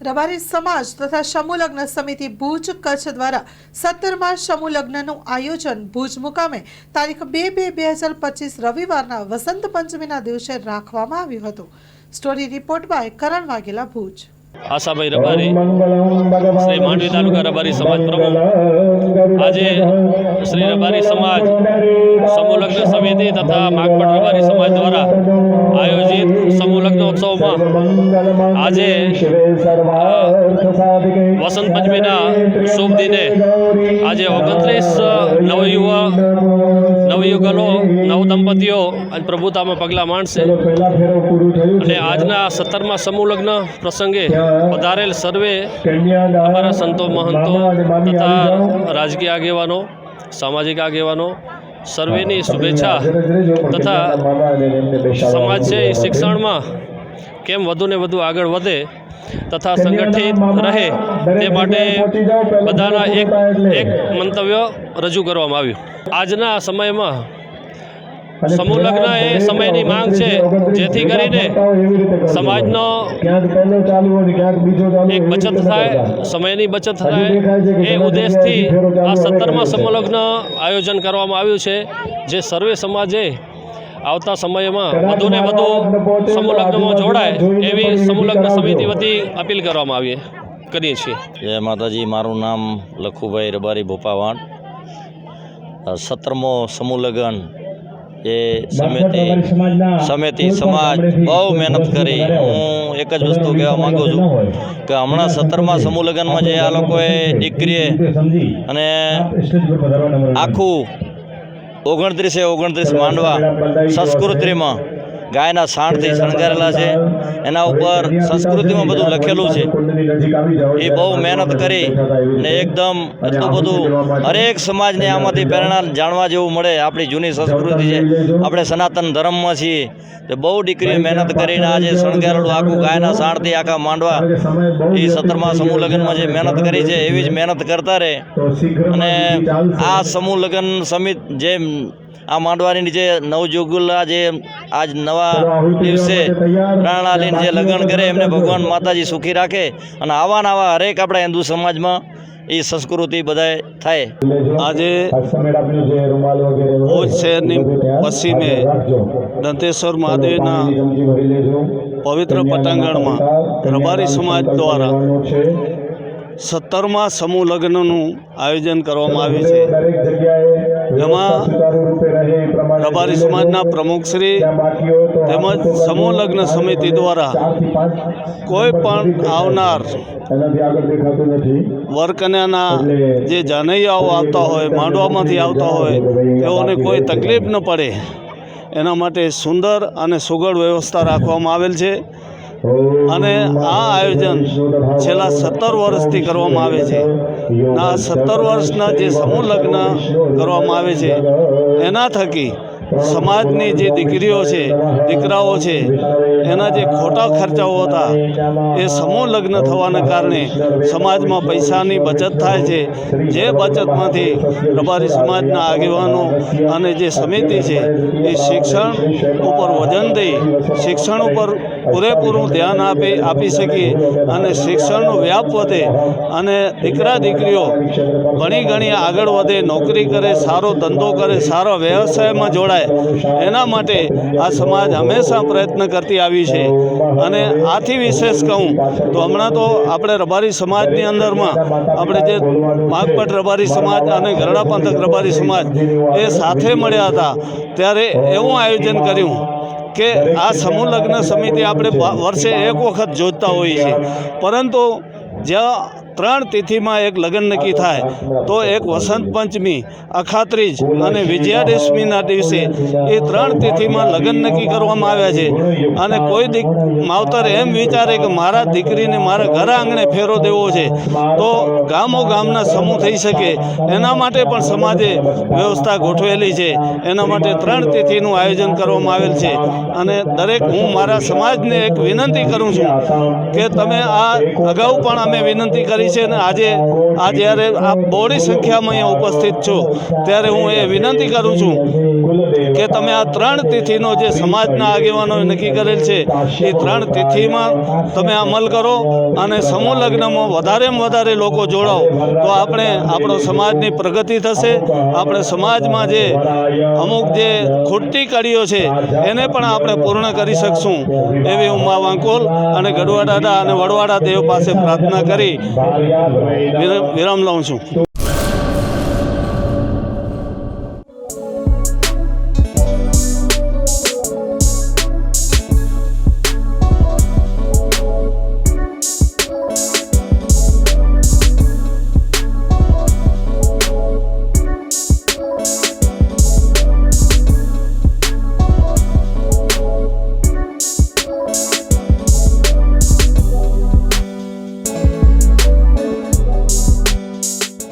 રબારી સમાજ તથા સમૂહ લગ્ન સમિતિ ભુજ કચ્છ દ્વારા 17મા સમૂહ લગ્નનું આયોજન ભુજ મુકામે તારીખ 2/2/2025 રવિવારના વસંત પંચમીના દિવસે રાખવામાં આવ્યું હતું। સ્ટોરી રિપોર્ટ બાય કરણ વાઘેલા ભુજ। આશાભાઈ રબારી શ્રી માંડવી તાલુકા રબારી સમાજ પ્રમુખ આજે શ્રી રબારી સમાજ સમૂહ લગ્ન સમિતિ તથા માગપટ રબારી સમાજ દ્વારા આયોજિત સમૂહ લગ્નોત્સવમાં આજે વસંત પંચમીના શુભ દિને આજે 29 નવયુગલો નવદંપતીઓ પ્રભુતામાં પગલાં માંડશે અને આજના 17મા સમૂહ લગ્ન પ્રસંગે પધારેલ સર્વે અમારા સંતો મહંતો તથા રાજકીય આગેવાનો સામાજિક આગેવાનો સર્વેની શુભેચ્છા તથા સમાજ છે એ શિક્ષણમાં કેમ વધુને વધુ આગળ વધે તથા સંગઠિત રહે તે માટે બધાના એક મંતવ્ય રજૂ કરવામાં આવ્યું। આજના સમયમાં સમૂહ લગ્ન એ સમયની માંગ છે, જેથી કરીને સમાજનો એક બચત થાય, સમયની બચત થાય એ ઉદ્દેશથી આ 17મા સમૂહ લગ્ન આયોજન કરવામાં આવ્યું છે, જે સર્વે સમાજે આવતા સમયમાં વધુને વધુ સમૂહ લગ્નમાં જોડાય એવી સમૂહ લગ્ન સમિતિ વતી અપીલ કરવામાં કરીએ છીએ। જય માતાજી। મારું નામ લખુભાઈ રબારી ભોપાવાણ। 17મો સમૂહ લગ્ન એ સમિતિ સમાજ બહુ મહેનત કરી। હું એક જ વસ્તુ કહેવા માગું છું કે હમણાં 17મા સમૂહ લગ્નમાં જે આ લોકોએ દીકરીએ અને આખું 29 માંડવા સંસ્કૃતિમાં ગાયના સાણથી શણગારેલા છે, એના ઉપર સંસ્કૃતિમાં બધું લખેલું છે। એ બહુ મહેનત કરી ને એકદમ એટલું બધું હરેક સમાજને આમાંથી પ્રેરણા જાણવા જેવું મળે। આપણી જૂની સંસ્કૃતિ છે, આપણે સનાતન ધર્મમાં છીએ, તો બહુ દીકરીએ મહેનત કરીને આજે શણગારેલું આખું ગાયના સાણથી આખા માંડવા એ 17મા સમૂહ લગ્નમાં જે મહેનત કરી છે એવી જ મહેનત કરતા રહે। અને આ સમૂહ લગ્ન સમિતિ જે આ માંડવાની નીચે નવજુગલા જે આજ નવા દિવસે પ્રાણા લઈને જે લગ્ન કરે એમને ભગવાન માતાજી સુખી રાખે અને આવા નવા હરેક આપણા હિન્દુ સમાજમાં એ સંસ્કૃતિ બધાય થાય। આજે ભુજ શહેરની પશ્ચિમે દંતેશ્વર મહાદેવના પવિત્ર પટાંગણમાં રબારી સમાજ દ્વારા 17મા સમૂહ લગ્નનું આયોજન કરવામાં આવ્યું છે, જેમાં રબારી સમાજના પ્રમુખશ્રી તેમજ સમૂહ લગ્ન સમિતિ દ્વારા કોઈ પણ આવનાર વરકન્યાના જે જાનૈયાઓ આવતા હોય, માંડવામાંથી આવતા હોય, તેઓને કોઈ તકલીફ ન પડે એના માટે સુંદર અને સુઘડ વ્યવસ્થા રાખવામાં આવેલ છે। અને આ આયોજન છેલ્લા 17 વર્ષથી કરવામાં આવે છે। આ 17 વર્ષના જે સમૂહ લગ્ન કરવામાં આવે છે એના થકી સમાજની જે દીકરીઓ છે, દીકરાઓ છે, એના જે ખોટા ખર્ચાઓ હતા એ સમૂહ લગ્ન થવાના કારણે સમાજમાં પૈસાની બચત થાય છે। જે બચતમાંથી રબારી સમાજના આગેવાનો અને જે સમિતિ છે એ શિક્ષણ ઉપર વજન દઈ શિક્ષણ ઉપર પૂરેપૂરું ધ્યાન આપી શકીએ અને શિક્ષણનો વ્યાપ વધે અને દીકરા દીકરીઓ ભણી ગણી આગળ વધે, નોકરી કરે, સારો ધંધો કરે, સારા વ્યવસાયમાં જોડાય, એના માટે આ સમાજ હંમેશા પ્રયત્ન કરતી આવી છે। અને આથી વિશેષ કહું તો હમણાં તો આપણે રબારી સમાજની અંદરમાં આપણે જે માગપટ રબારી સમાજ અને ગરડા પંથક રબારી સમાજ એ સાથે મળ્યા હતા, ત્યારે એવું આયોજન કર્યું કે આ સમૂહ લગ્ન સમિતિ આપણે વર્ષે એક વખત જોતા હોઈએ છીએ, પરંતુ જ્યાં 3 તિથિમાં એક લગ્ન નક્કી થાય તો એક વસંત પંચમી, અખાત્રીજ અને વિજયાદશમીના દિવસે એ 3 તિથિમાં લગ્ન નક્કી કરવામાં આવ્યા છે। અને કોઈ માવતર એમ વિચારે કે મારા દીકરીને મારા ઘર આંગણે ફેરો દેવો છે તો ગામોગામના સમૂહ થઈ શકે એના માટે પણ સમાજે વ્યવસ્થા ગોઠવેલી છે। એના માટે 3 તિથિનું આયોજન કરવામાં આવેલ છે। અને દરેક હું મારા સમાજને એક વિનંતી કરું છું કે તમે આ અગાઉ પણ અમે વિનંતી કરી કરી છે અને આજે જ્યારે આ બહોળી સંખ્યામાં અહીંયા ઉપસ્થિત છો ત્યારે હું એ વિનંતી કરું છું કે તમે આ 3 તિથિનો જે સમાજના આગેવાનોએ નક્કી કરેલ છે એ 3 તિથિમાં તમે અમલ કરો અને સમૂહ લગ્નમાં વધારેમાં વધારે લોકો જોડાઓ તો આપણો સમાજની પ્રગતિ થશે. આપણે સમાજમાં જે અમુક જે ખૂટતી કડીઓ છે એને પણ આપણે પૂર્ણ કરી શકશું એવી હું મા વાંકોલ અને ગઢવા દાદા અને વડવાડા દેવ પાસે પ્રાર્થના કરી વિરામ લઉં છું.